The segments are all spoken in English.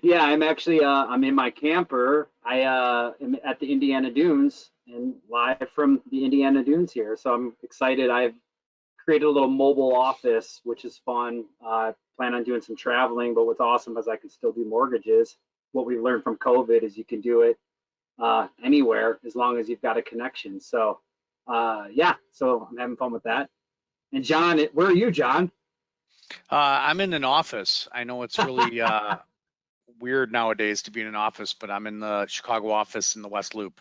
Yeah, I'm actually I'm in my camper. I am at the Indiana Dunes and live from the Indiana Dunes here. So I'm excited. I've created a little mobile office, which is fun. Plan on doing some traveling, but what's awesome is I can still do mortgages. What we learned from COVID is you can do it anywhere as long as you've got a connection. So yeah, so I'm having fun with that. And John, where are you, John? I'm in an office. I know it's really weird nowadays to be in an office, but I'm in the Chicago office in the West Loop.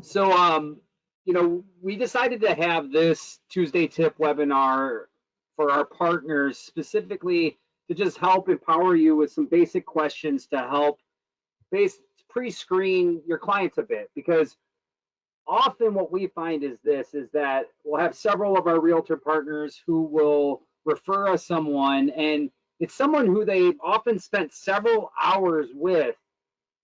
So, we decided to have this Tuesday tip webinar for our partners specifically to just help empower you with some basic questions to help base pre-screen your clients a bit, because often what we find is this is that we'll have several of our realtor partners who will refer us someone, and it's someone who they've often spent several hours with,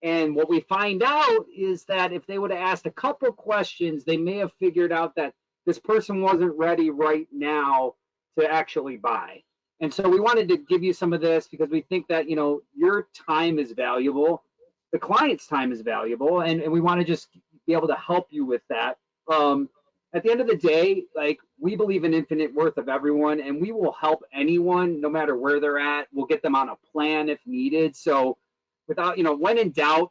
and what we find out is that if they would have asked a couple questions, they may have figured out that this person wasn't ready right now to actually buy. And so we wanted to give you some of this because we think that, your time is valuable, the client's time is valuable, and we want to just be able to help you with that. At the end of the day, like, we believe in infinite worth of everyone, and we will help anyone no matter where they're at. We'll get them on a plan if needed. So without, when in doubt,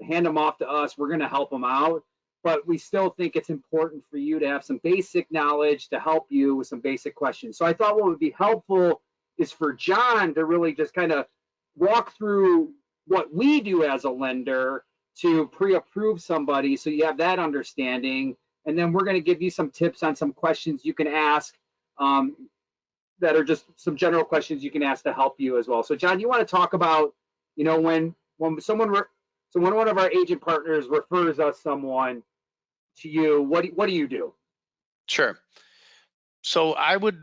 hand them off to us. We're going to help them out. But we still think it's important for you to have some basic knowledge to help you with some basic questions. So I thought what would be helpful is for John to really just kind of walk through what we do as a lender to pre-approve somebody so you have that understanding. And then we're going to give you some tips on some questions you can ask, um, that are just some general questions you can ask to help you as well. So John, you want to talk about, when so when one of our agent partners refers us someone to you, what do you do? Sure. So I would,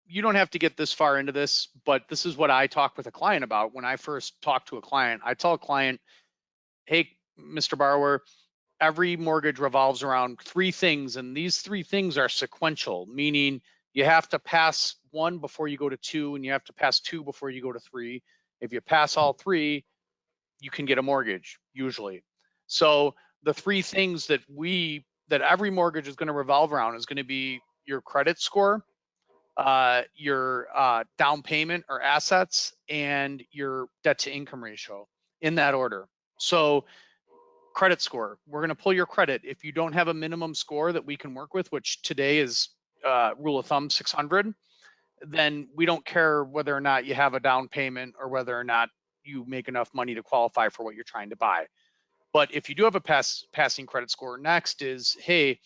you don't have to get this far into this, but this is what I talk with a client about. When I first talk to a client, I tell a client, hey, Mr. Borrower, every mortgage revolves around three things, and these three things are sequential, meaning you have to pass one before you go to two, and you have to pass two before you go to three. If you pass all three, you can get a mortgage usually. So the three things that every mortgage is going to revolve around is going to be your credit score, your down payment or assets, and your debt to income ratio, in that order. So credit score, we're going to pull your credit. If you don't have a minimum score that we can work with, which today is rule of thumb 600, then we don't care whether or not you have a down payment or whether or not you make enough money to qualify for what you're trying to buy. But if you do have a passing credit score, next is, hey,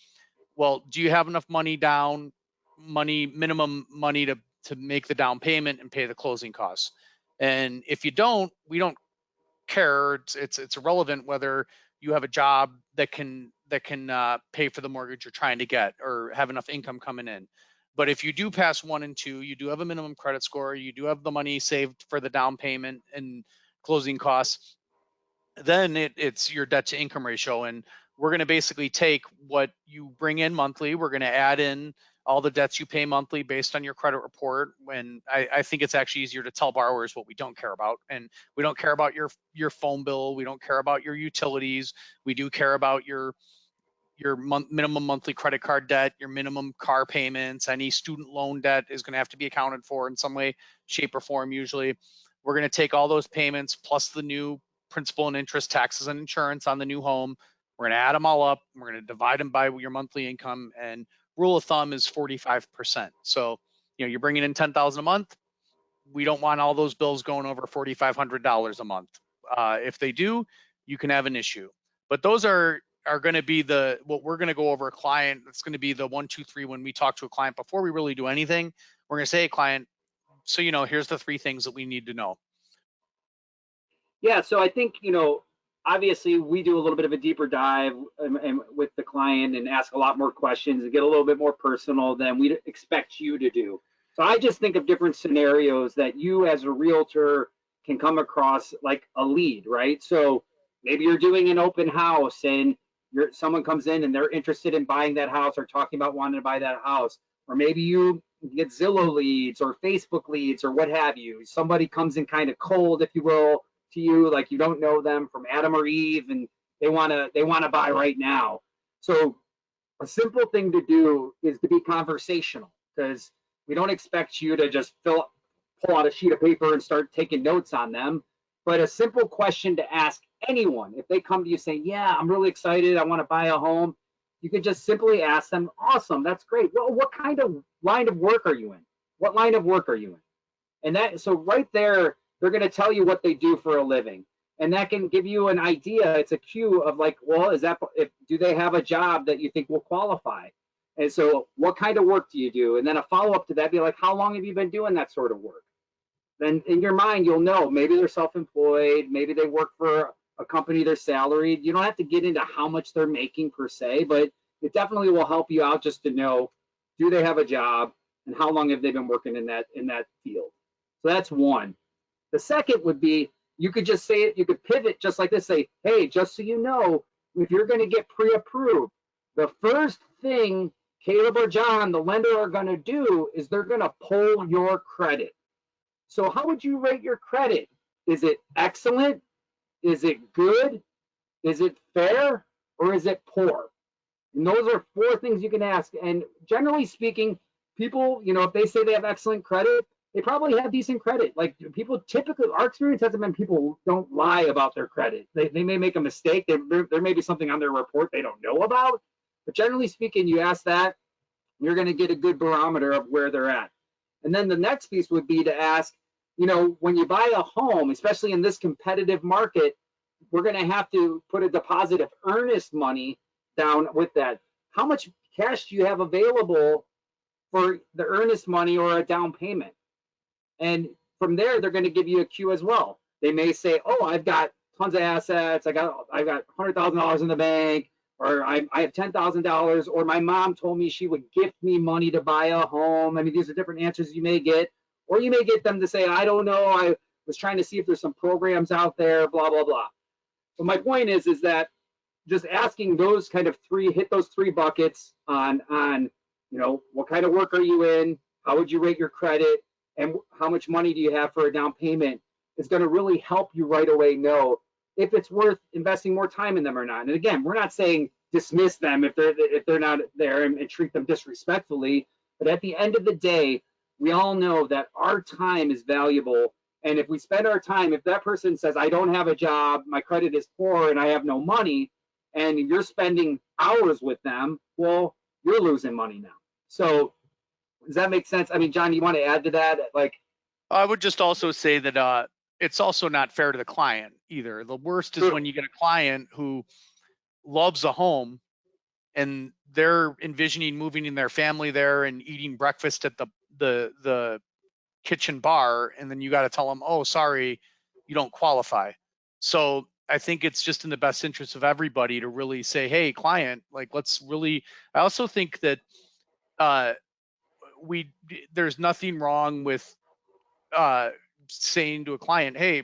well, do you have enough money down, minimum money to make the down payment and pay the closing costs? And if you don't, we don't care. It's irrelevant whether you have a job that can pay for the mortgage you're trying to get or have enough income coming in. But if you do pass one and two, you do have a minimum credit score, you do have the money saved for the down payment and closing costs, then it's your debt to income ratio. And we're going to basically take what you bring in monthly, we're going to add in all the debts you pay monthly based on your credit report. When I think it's actually easier to tell borrowers what we don't care about. And we don't care about your phone bill, we don't care about your utilities, we do care about your minimum monthly credit card debt, your minimum car payments, any student loan debt is going to have to be accounted for in some way, shape, or form. Usually we're going to take all those payments plus the new principal and interest, taxes and insurance on the new home. We're going to add them all up. We're going to divide them by your monthly income, and rule of thumb is 45%. So, you're bringing in 10,000 a month. We don't want all those bills going over $4,500 a month. If they do, you can have an issue. But those are going to be what we're going to go over a client. That's going to be the 1, 2, 3 when we talk to a client before we really do anything. We're going to say, hey, client, so here's the three things that we need to know. Yeah, so I think, obviously we do a little bit of a deeper dive and with the client and ask a lot more questions and get a little bit more personal than we'd expect you to do. So I just think of different scenarios that you as a realtor can come across like a lead, right? So maybe you're doing an open house and someone comes in and they're interested in buying that house or talking about wanting to buy that house. Or maybe you get Zillow leads or Facebook leads or what have you. Somebody comes in kind of cold, if you will, to you, like you don't know them from Adam or Eve, and they wanna buy right now. So a simple thing to do is to be conversational, because we don't expect you to just pull out a sheet of paper and start taking notes on them. But a simple question to ask anyone, if they come to you saying, yeah, I'm really excited, I want to buy a home, you could just simply ask them, awesome, that's great. Well, what kind of line of work are you in? What line of work are you in? And that, so right there, they're going to tell you what they do for a living. And that can give you an idea. It's a cue of like, well, is that, if, do they have a job that you think will qualify? And so what kind of work do you do? And then a follow up to that be like, how long have you been doing that sort of work? Then in your mind, you'll know maybe they're self-employed, maybe they work for a company, they're salaried. You don't have to get into how much they're making per se, but it definitely will help you out just to know, do they have a job and how long have they been working in that field? So that's one. The second would be, you could just say it, you could pivot just like this, say, hey, just so you know, if you're going to get pre-approved, the first thing Caleb or John, the lender, are going to do is they're going to pull your credit. So how would you rate your credit? Is it excellent? Is it good? Is it fair? Or is it poor? And those are four things you can ask. And generally speaking, people, if they say they have excellent credit, they probably have decent credit. Like people typically, our experience hasn't been people don't lie about their credit. They may make a mistake. There may be something on their report they don't know about. But generally speaking, you ask that, you're going to get a good barometer of where they're at. And then the next piece would be to ask, when you buy a home, especially in this competitive market, we're going to have to put a deposit of earnest money down with that. How much cash do you have available for the earnest money or a down payment? And from there, they're going to give you a cue as well. They may say, oh, I've got tons of assets. I've got $100,000 in the bank, or I have $10,000, or my mom told me she would gift me money to buy a home. I mean, these are different answers you may get. Or you may get them to say, I don't know, I was trying to see if there's some programs out there, blah, blah, blah. But my point is that just asking those kind of hit those three buckets on what kind of work are you in, how would you rate your credit, and how much money do you have for a down payment, is going to really help you right away know if it's worth investing more time in them or not. And again, we're not saying dismiss them if they're not there and treat them disrespectfully, but at the end of the day, we all know that our time is valuable. And if we spend our time, if that person says, I don't have a job, my credit is poor, and I have no money, and you're spending hours with them, well, you're losing money now. So does that make sense? I mean, John, you want to add to that? Like, I would just also say that it's also not fair to the client either. The worst is when you get a client who loves a home and they're envisioning moving in their family there and eating breakfast at the kitchen bar, and then you got to tell them, oh, sorry, you don't qualify. So I think it's just in the best interest of everybody to really say, hey, client, like, let's really. I also think that uh, there's nothing wrong with saying to a client, hey,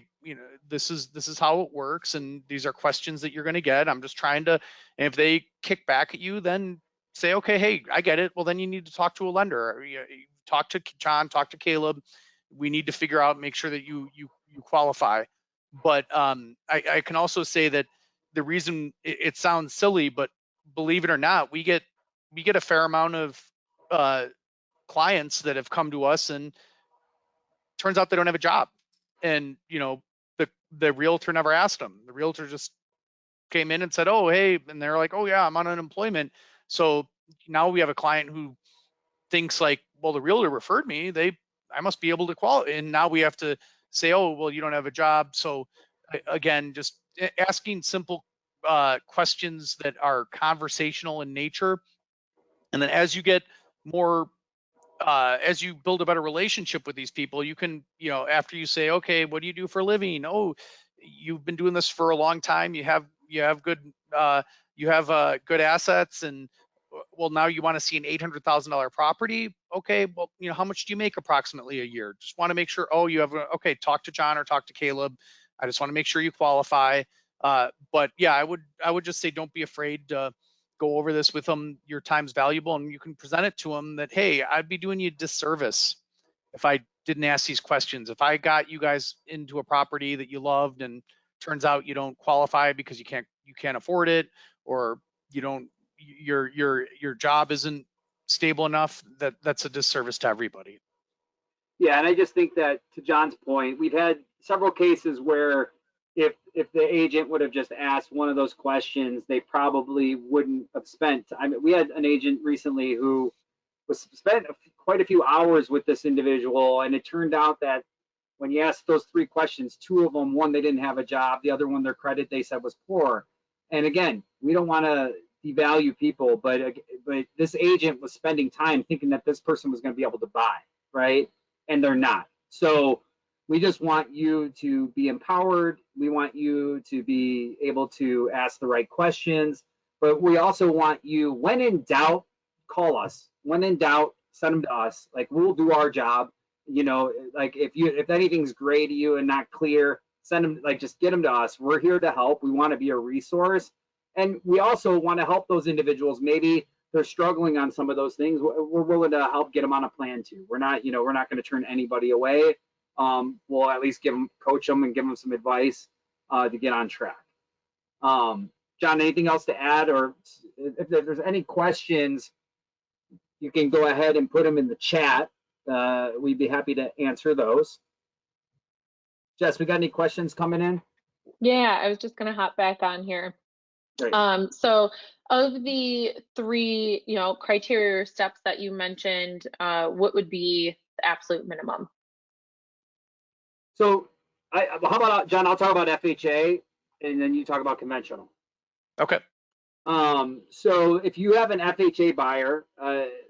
this is how it works, and these are questions that you're going to get. I'm just trying to, and if they kick back at you, then say, okay, hey, I get it. Well, then you need to talk to a lender. You talk to John, talk to Caleb. We need to figure out, make sure that you qualify. But I can also say that the reason it sounds silly, but believe it or not, we get a fair amount of clients that have come to us, and turns out they don't have a job, and the realtor never asked them. The realtor just came in and said, oh, hey, and they're like, oh yeah, I'm on unemployment. So now we have a client who thinks like, well, the realtor referred me, I must be able to qualify. And now we have to say, oh, well, you don't have a job. So again, just asking simple questions that are conversational in nature. And then as you get more as you build a better relationship with these people, you can, after you say, okay, what do you do for a living? Oh, you've been doing this for a long time. You have good, good assets, and well, now you want to see an $800,000 property. Okay, well, how much do you make approximately a year? Just want to make sure. Oh, you have okay. Talk to John or talk to Caleb. I just want to make sure you qualify. But yeah, I would just say, don't be afraid to go over this with them. Your time's valuable, and you can present it to them that, hey, I'd be doing you a disservice if I didn't ask these questions. If I got you guys into a property that you loved and turns out you don't qualify because you can't afford it, or you don't, your job isn't stable enough, that's a disservice to everybody. Yeah, and I just think that, to John's point, we've had several cases where if the agent would have just asked one of those questions, they probably wouldn't have spent. I mean, we had an agent recently who was spent quite a few hours with this individual, and it turned out that when you asked those three questions, two of them, one, they didn't have a job, the other one, their credit, they said, was poor. And again, we don't want to devalue people, but this agent was spending time thinking that this person was going to be able to buy, right? And they're not. So we just want you to be empowered. We want you to be able to ask the right questions, but we also want you, when in doubt, call us. When in doubt, send them to us. Like, we'll do our job. You know, like if anything's gray to you and not clear, send them, like, just get them to us. We're here to help. We want to be a resource. And we also want to help those individuals. Maybe they're struggling on some of those things. We're willing to help get them on a plan too. We're not going to turn anybody away. We'll at least coach them and give them some advice to get on track. John, anything else to add? Or if there's any questions, you can go ahead and put them in the chat. We'd be happy to answer those. Jess, we got any questions coming in? Yeah, I was just gonna hop back on here. Great. So of the three, criteria or steps that you mentioned, what would be the absolute minimum? So how about, John, I'll talk about FHA and then you talk about conventional. Okay. So if you have an FHA buyer,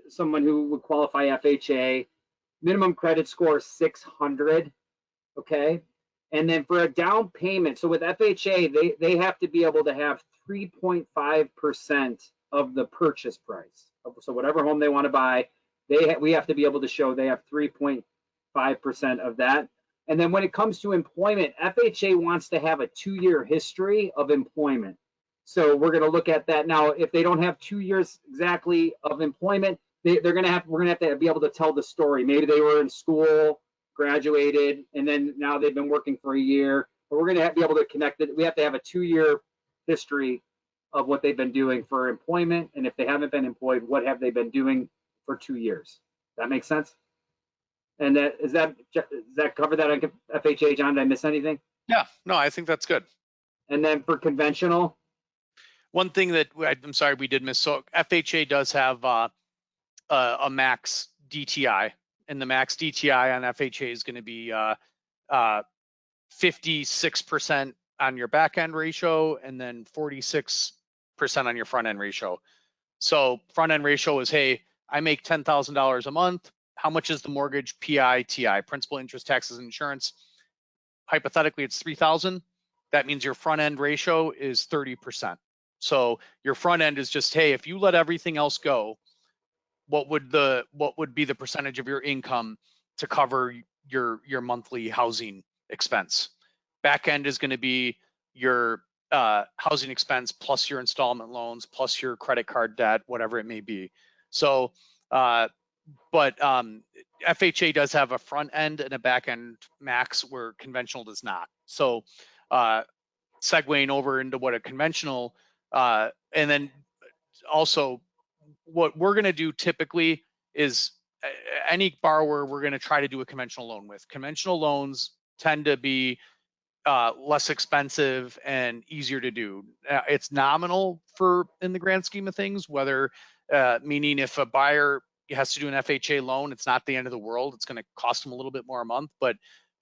someone who would qualify FHA, minimum credit score 600, okay? And then for a down payment, so with FHA, they have to be able to have 3.5% of the purchase price. So whatever home they want to buy, we have to be able to show they have 3.5% of that. And then when it comes to employment, FHA wants to have a 2-year history of employment. So we're going to look at that now. If they don't have 2 years exactly of employment, we're going to have to be able to tell the story. Maybe they were in school, graduated, and then now they've been working for a year. But we're going to be able to connect it. We have to have a 2-year history of what they've been doing for employment. And if they haven't been employed, what have they been doing for 2 years? That makes sense? And does that cover that on FHA, John? Did I miss anything? Yeah, no, I think that's good. And then for conventional? One thing that I'm sorry we did miss. So FHA does have a max DTI, and the max DTI on FHA is going to be 56% on your back end ratio and then 46% on your front end ratio. So front end ratio is, hey, I make $10,000 a month. How much is the mortgage? PI, TI, principal, interest, taxes, and insurance. Hypothetically, it's $3,000. That means your front end ratio is 30%. So your front end is just, hey, if you let everything else go, what would be the percentage of your income to cover your monthly housing expense? Back end is going to be your housing expense plus your installment loans plus your credit card debt, whatever it may be. So, but FHA does have a front end and a back end max where conventional does not. So, segueing over into what a conventional, and then also what we're going to do typically is any borrower we're going to try to do a conventional loan with. Conventional loans tend to be less expensive and easier to do. It's nominal in the grand scheme of things, whether meaning if a buyer has to do an FHA loan, it's not the end of the world. It's going to cost them a little bit more a month, but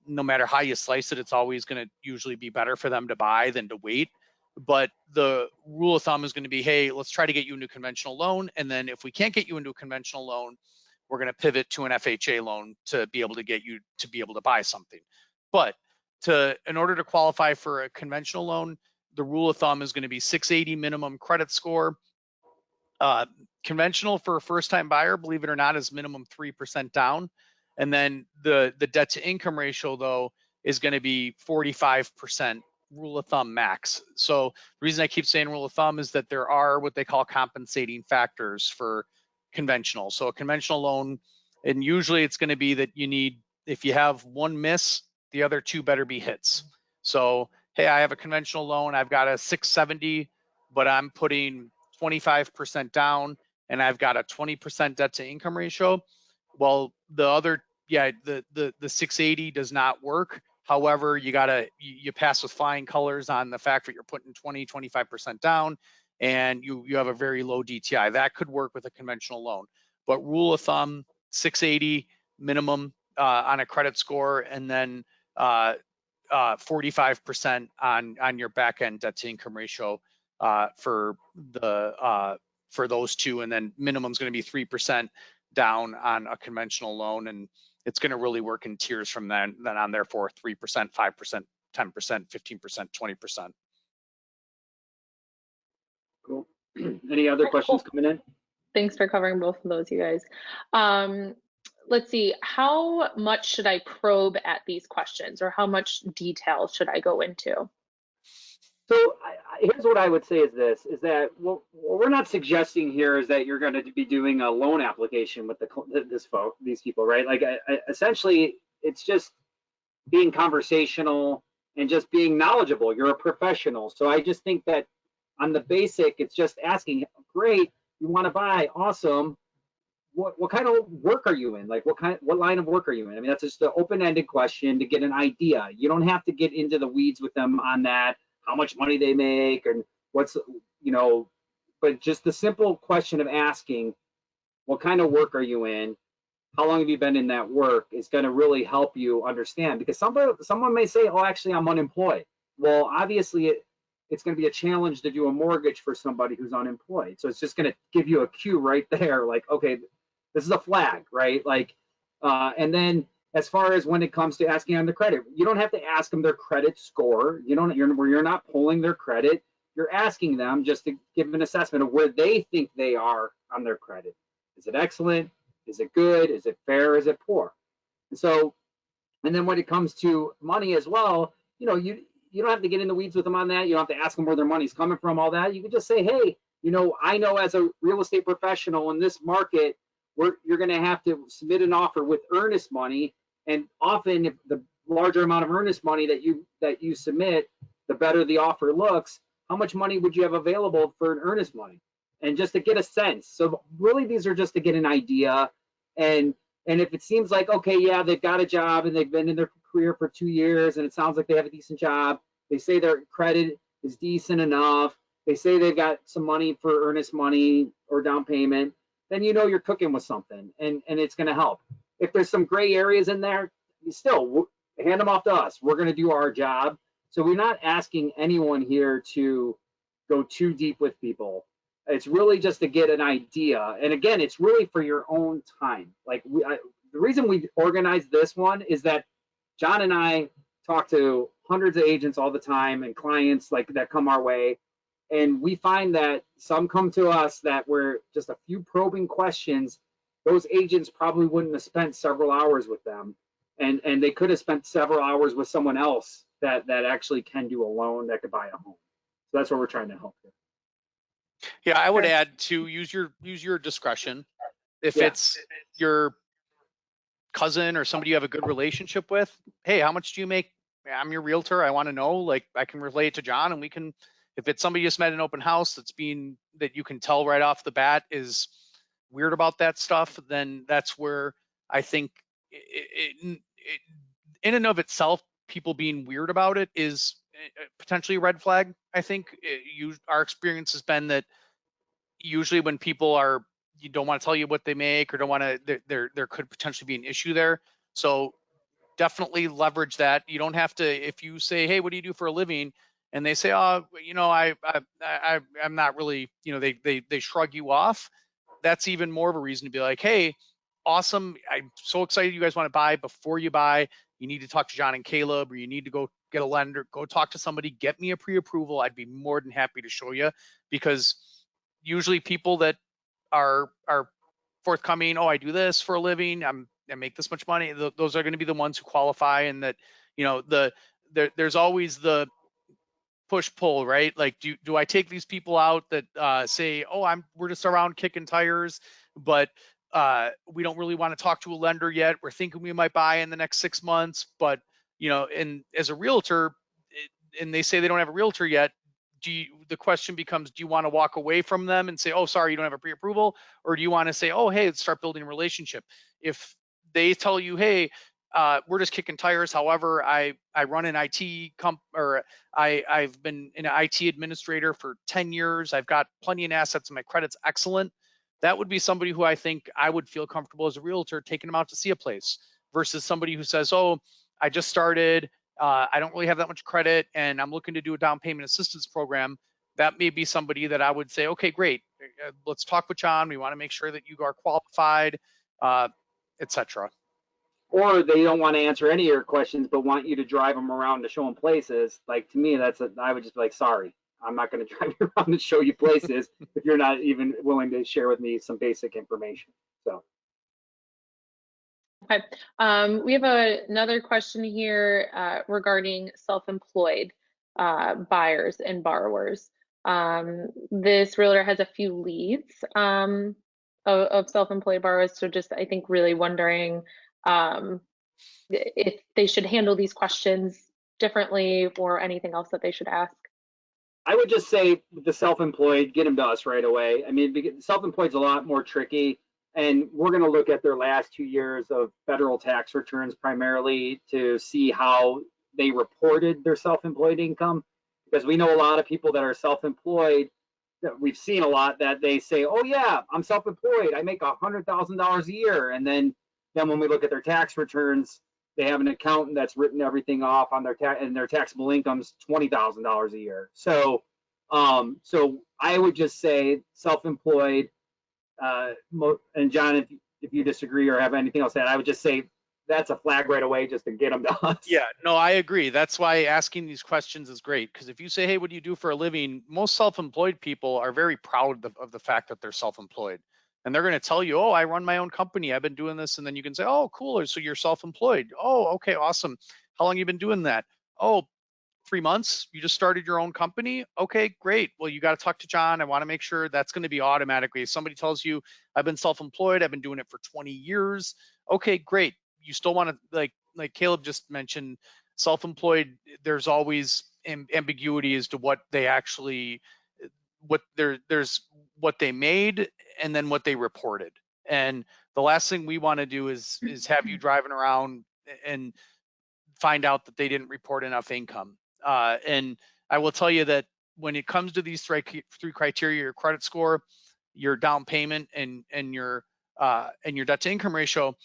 no matter how you slice it, it's always going to usually be better for them to buy than to wait. But the rule of thumb is going to be, hey, let's try to get you into a conventional loan. And then if we can't get you into a conventional loan, we're going to pivot to an FHA loan to be able to get you to be able to buy something. But in order to qualify for a conventional loan, the rule of thumb is going to be 680 minimum credit score. Conventional for a first-time buyer, believe it or not, is minimum 3% down. And then the debt to income ratio, though, is going to be 45% rule of thumb max. So the reason I keep saying rule of thumb is that there are what they call compensating factors for conventional. So a conventional loan, and usually it's going to be that you need, if you have one miss, the other two better be hits. So, hey, I have a conventional loan, I've got a 670, but I'm putting 25% down and I've got a 20% debt to income ratio. Well, the other, yeah, the 680 does not work. However, you pass with flying colors on the fact that you're putting 25% down and you have a very low DTI. That could work with a conventional loan. But rule of thumb, 680 minimum on a credit score, and then 45% on your back end debt to income ratio for those two, and then minimum is going to be 3% down on a conventional loan, and it's going to really work in tiers from then on. Therefore, 3%, 5%, 10%, 15%, 20%. Cool. Any other questions coming in? Thanks for covering both of those, you guys. Let's see, how much should I probe at these questions, or how much detail should I go into? So here's what I would say is this, is that what we're not suggesting here is that you're going to be doing a loan application with these people, right? Like essentially, it's just being conversational and just being knowledgeable. You're a professional. So I just think that on the basic, it's just asking, great, you want to buy, awesome. What kind of work are you in? Like what line of work are you in? I mean, that's just an open-ended question to get an idea. You don't have to get into the weeds with them on that, how much money they make and what's, but just the simple question of asking, what kind of work are you in? How long have you been in that work is going to really help you understand, because someone may say, oh, actually I'm unemployed. Well, obviously it's going to be a challenge to do a mortgage for somebody who's unemployed. So it's just going to give you a cue right there. Like, okay, this is a flag, right? Like, and then as far as when it comes to asking on the credit, you don't have to ask them their credit score. You're not pulling their credit. You're asking them just to give an assessment of where they think they are on their credit. Is it excellent? Is it good? Is it fair? Is it poor? And so, and then when it comes to money as well, you don't have to get in the weeds with them on that. You don't have to ask them where their money's coming from, all that. You can just say, hey, I know as a real estate professional in this market, you're going to have to submit an offer with earnest money, and often if the larger amount of earnest money that you submit, the better the offer looks. How much money would you have available for an earnest money? And just to get a sense. So really, these are just to get an idea. And if it seems like, okay, yeah, they've got a job and they've been in their career for 2 years and it sounds like they have a decent job, they say their credit is decent enough, they say they've got some money for earnest money or down payment, then you're cooking with something, and it's going to help. If there's some gray areas in there, you still hand them off to us. We're going to do our job. So we're not asking anyone here to go too deep with people. It's really just to get an idea. And again, it's really for your own time. Like the reason we organized this one is that John and I talk to hundreds of agents all the time and clients like that come our way. And we find that some come to us that were just a few probing questions. Those agents probably wouldn't have spent several hours with them. And they could have spent several hours with someone else that actually can do a loan, that could buy a home. So that's what we're trying to help with. Yeah, I would add to use your discretion. If it's your cousin or somebody you have a good relationship with, hey, how much do you make? I'm your realtor. I want to know. Like, I can relate to John, and we can. If it's somebody just met an open house that you can tell right off the bat is weird about that stuff, then that's where I think in and of itself, people being weird about it is potentially a red flag. I think our experience has been that usually when people you don't want to tell you what they make or don't want to, there could potentially be an issue there. So definitely leverage that. You don't have to, if you say, hey, what do you do for a living? And they say, oh, I'm not really, they shrug you off. That's even more of a reason to be like, hey, awesome. I'm so excited you guys want to buy. Before you buy, you need to talk to John and Caleb, or you need to go get a lender, go talk to somebody, get me a pre-approval. I'd be more than happy to show you, because usually people that are forthcoming, oh, I do this for a living, I make this much money, those are going to be the ones who qualify. And that, there's always the push-pull, right? Like, do I take these people out that say, oh, we're just around kicking tires, but we don't really want to talk to a lender yet. We're thinking we might buy in the next 6 months, but and as a realtor, and they say they don't have a realtor yet, the question becomes, do you want to walk away from them and say, oh, sorry, you don't have a pre-approval? Or do you want to say, oh, hey, let's start building a relationship? If they tell you, hey, we're just kicking tires. However, I run an IT or I've been an IT administrator for 10 years. I've got plenty of assets and my credit's excellent. That would be somebody who I think I would feel comfortable as a realtor taking them out to see a place versus somebody who says, oh, I just started. I don't really have that much credit and I'm looking to do a down payment assistance program. That may be somebody that I would say, okay, great. Let's talk with John. We want to make sure that you are qualified, etc. Or they don't want to answer any of your questions, but want you to drive them around to show them places. Like, to me, I would just be like, sorry, I'm not going to drive you around and show you places if you're not even willing to share with me some basic information. So. Okay. We have another question here regarding self-employed buyers and borrowers. This realtor has a few leads of self-employed borrowers. So just, I think, really wondering if they should handle these questions differently or anything else that they should ask. I would just say the self-employed, get them to us right away. I mean, self-employed is a lot more tricky, and we're going to look at their last 2 years of federal tax returns primarily to see how they reported their self-employed income, because we know a lot of people that are self-employed, that we've seen a lot, that they say, oh yeah, I'm self-employed, I make $100,000 a year, and then when we look at their tax returns, they have an accountant that's written everything off on their tax, and their taxable income's $20,000 a year. So, so I would just say self-employed. And John, if you disagree or have anything else to add, I would just say that's a flag right away, just to get them to us. Yeah, no, I agree. That's why asking these questions is great, because if you say, hey, what do you do for a living? Most self-employed people are very proud of the fact that they're self-employed. And they're going to tell you, oh, I run my own company. I've been doing this. And then you can say, oh, cool. So you're self-employed. Oh, okay, awesome. How long you been doing that? Oh, 3 months. You just started your own company. Okay, great. Well, you got to talk to John. I want to make sure that's going to be automatically. If somebody tells you, I've been self-employed, I've been doing it for 20 years. Okay, great. You still want to, like Caleb just mentioned, self-employed, there's always ambiguity as to what they actually, there's what they made and then what they reported. And the last thing we want to do is have you driving around and find out that they didn't report enough income. And I will tell you that when it comes to these three criteria, your credit score, your down payment, and your debt to income ratio,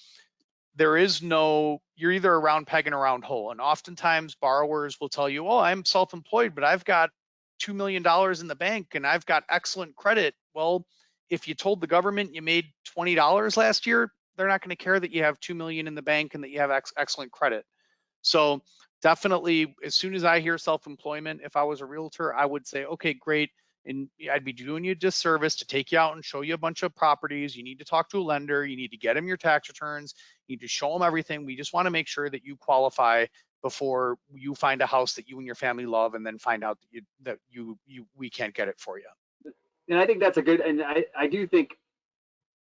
there is no, you're either a round peg and a round hole. And oftentimes borrowers will tell you, oh, I'm self-employed, but I've got $2 million in the bank and I've got excellent credit. Well, if you told the government you made $20 last year, they're not going to care that you have $2 million in the bank and that you have excellent credit. So definitely, as soon as I hear self-employment, if I was a realtor, I would say, okay, great. And I'd be doing you a disservice to take you out and show you a bunch of properties. You need to talk to a lender. You need to get them your tax returns. You need to show them everything. We just want to make sure that you qualify before you find a house that you and your family love, and then find out that we can't get it for you. And I think that's a good, and I do think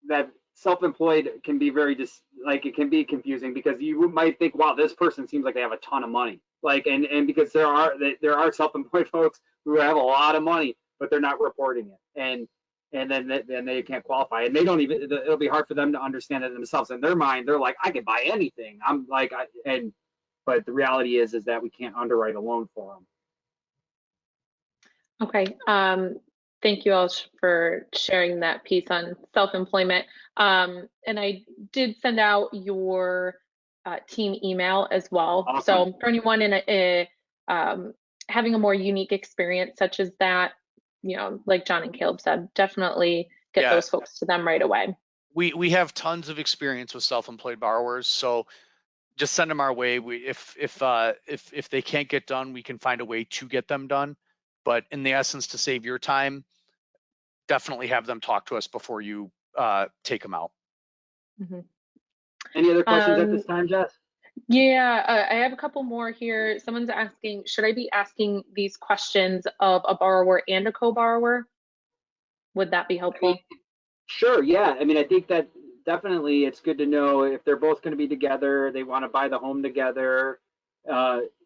that self-employed can be very it can be confusing, because you might think, wow, this person seems like they have a ton of money. Like, and because there are self-employed folks who have a lot of money, but they're not reporting it. And then they can't qualify, and they don't even, it'll be hard for them to understand it themselves. In their mind, they're like, I could buy anything. I'm like, but the reality is that we can't underwrite a loan for them. Okay. Thank you all for sharing that piece on self-employment. And I did send out your team email as well. Awesome. So for anyone in having a more unique experience such as that, like John and Caleb said, definitely get those folks to them right away. We have tons of experience with self-employed borrowers, so just send them our way. If they can't get done, we can find a way to get them done. But in the essence, to save your time, definitely have them talk to us before you take them out. Mm-hmm. Any other questions at this time, Jess? Yeah, I have a couple more here. Someone's asking, should I be asking these questions of a borrower and a co-borrower? Would that be I mean, helpful? sure, yeah. I mean, I think that definitely it's good to know if they're both going to be together, they want to buy the home together.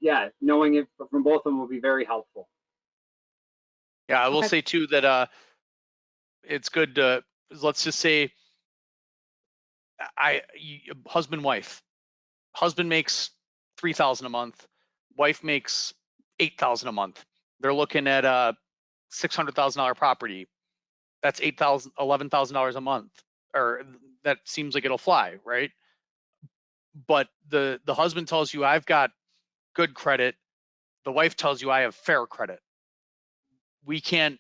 Yeah, knowing it from both of them will be very helpful. Yeah, I will Okay. say too that it's good to, let's just say husband wife. Husband makes 3,000 a month, wife makes 8,000 a month. They're looking at a $600,000 property. That's $11,000 a month, or that seems like it'll fly, right? But the husband tells you I've got good credit. The wife tells you I have fair credit. We can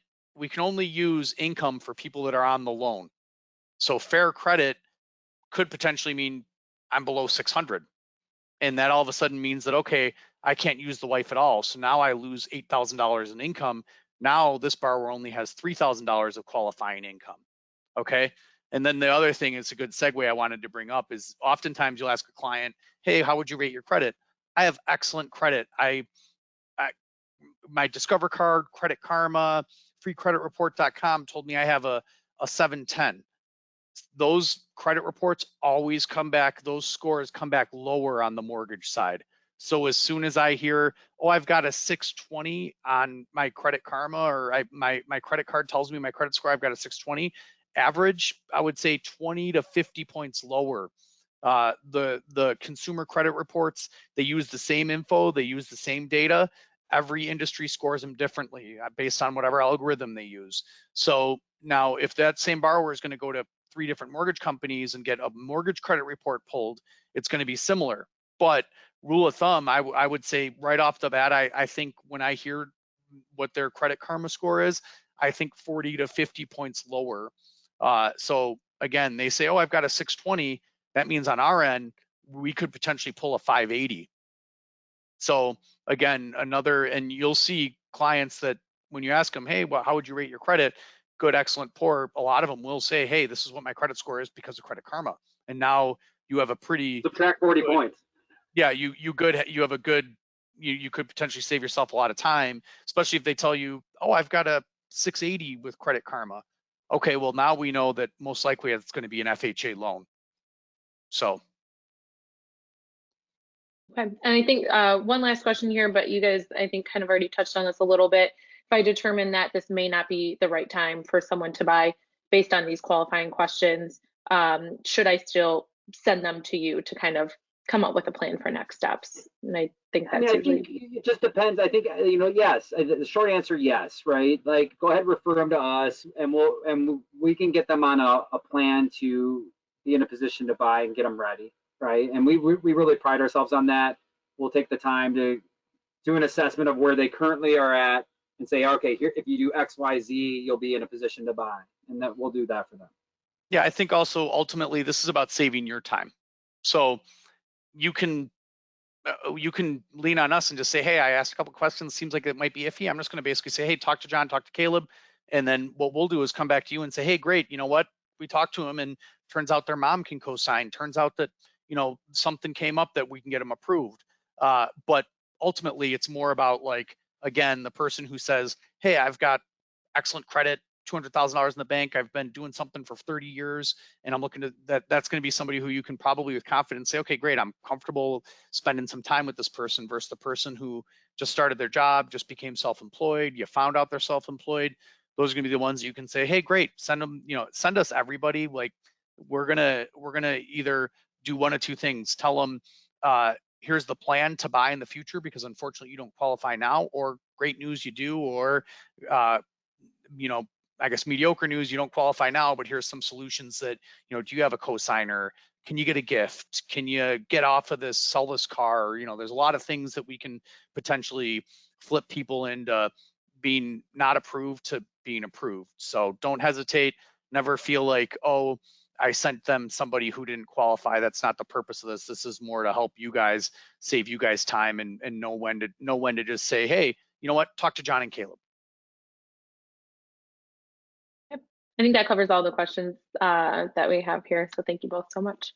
only use income for people that are on the loan. So fair credit could potentially mean I'm below 600. And that all of a sudden means that, okay, I can't use the wife at all. So now I lose $8,000 in income. Now this borrower only has $3,000 of qualifying income. Okay. And then the other thing, it's a good segue I wanted to bring up, is oftentimes you'll ask a client, hey, how would you rate your credit? I have excellent credit. My Discover card, Credit Karma, freecreditreport.com told me I have a 710. Those credit reports always come back, those scores come back lower on the mortgage side. So as soon as I hear, oh, I've got a 620 on my Credit Karma, or my credit card tells me my credit score, I've got a 620, average, I would say 20 to 50 points lower. The consumer credit reports, they use the same info, they use the same data. Every industry scores them differently based on whatever algorithm they use. So now if that same borrower is going to go to 3 different mortgage companies and get a mortgage credit report pulled, it's going to be similar. But rule of thumb, I would say right off the bat, I think when I hear what their Credit Karma score is, I think 40 to 50 points lower. So again, they say, oh, I've got a 620. That means on our end, we could potentially pull a 580. So again, and you'll see clients that when you ask them, hey, well, how would you rate your credit? Good, excellent, poor. A lot of them will say, hey, this is what my credit score is because of Credit Karma. And now you have a pretty Subtract 40 good, points. yeah, you have a good, you could potentially save yourself a lot of time, especially if they tell you, oh, I've got a 680 with Credit Karma. Okay, well, now we know that most likely it's going to be an FHA loan. So Okay. And I think one last question here, but you guys, I think, kind of already touched on this a little bit. If I determine that this may not be the right time for someone to buy based on these qualifying questions, should I still send them to you to kind of come up with a plan for next steps? And I think I mean, that's I think usually it just depends. I think, yes. The short answer, yes, right? Like, go ahead, refer them to us, and we can get them on a plan to be in a position to buy and get them ready, right? And we really pride ourselves on that. We'll take the time to do an assessment of where they currently are at and say, okay, here, if you do X, Y, Z, you'll be in a position to buy, and that we'll do that for them. yeah, I think also ultimately this is about saving your time. So you can lean on us and just say, hey, I asked a couple questions, seems like it might be iffy. I'm just going to basically say, hey, talk to John, talk to Caleb. And then what we'll do is come back to you and say, hey, great, you know what? We talked to him and turns out their mom can co-sign. Turns out that, something came up that we can get them approved. But ultimately it's more about, like, again, the person who says, hey, I've got excellent credit, $200,000 in the bank. I've been doing something for 30 years, and I'm looking to that's going to be somebody who you can probably with confidence say, okay, great, I'm comfortable spending some time with this person, versus the person who just started their job, just became self-employed. You found out they're self-employed. Those are going to be the ones you can say, hey, great, send them, send us everybody. Like, we're gonna either do one of two things. Tell them, here's the plan to buy in the future because unfortunately you don't qualify now, or great news, you do, or you know, I guess mediocre news, you don't qualify now, but here's some solutions that, do you have a cosigner? Can you get a gift? Can you get off of this, sell this car? There's a lot of things that we can potentially flip people into being not approved to being approved. So don't hesitate. Never feel like, oh, I sent them somebody who didn't qualify. That's not the purpose of this. This is more to help you guys, save you guys time, and know when to just say, hey, you know what? Talk to John and Caleb. I think that covers all the questions that we have here. So thank you both so much.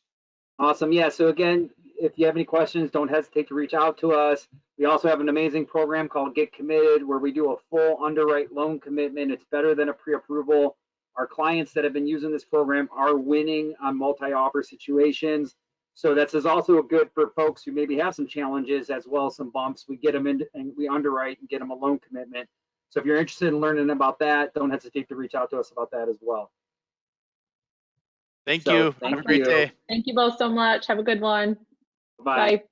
Awesome. Yeah. So again, if you have any questions, don't hesitate to reach out to us. We also have an amazing program called Get Committed, where we do a full underwrite loan commitment. It's better than a pre-approval. Our clients that have been using this program are winning on multi-offer situations. So that's also good for folks who maybe have some challenges as well as some bumps. We get them in and we underwrite and get them a loan commitment. So if you're interested in learning about that, don't hesitate to reach out to us about that as well. Thank So, you. thank Have a great you. day. Thank you both so much. Have a good one. Bye. Bye.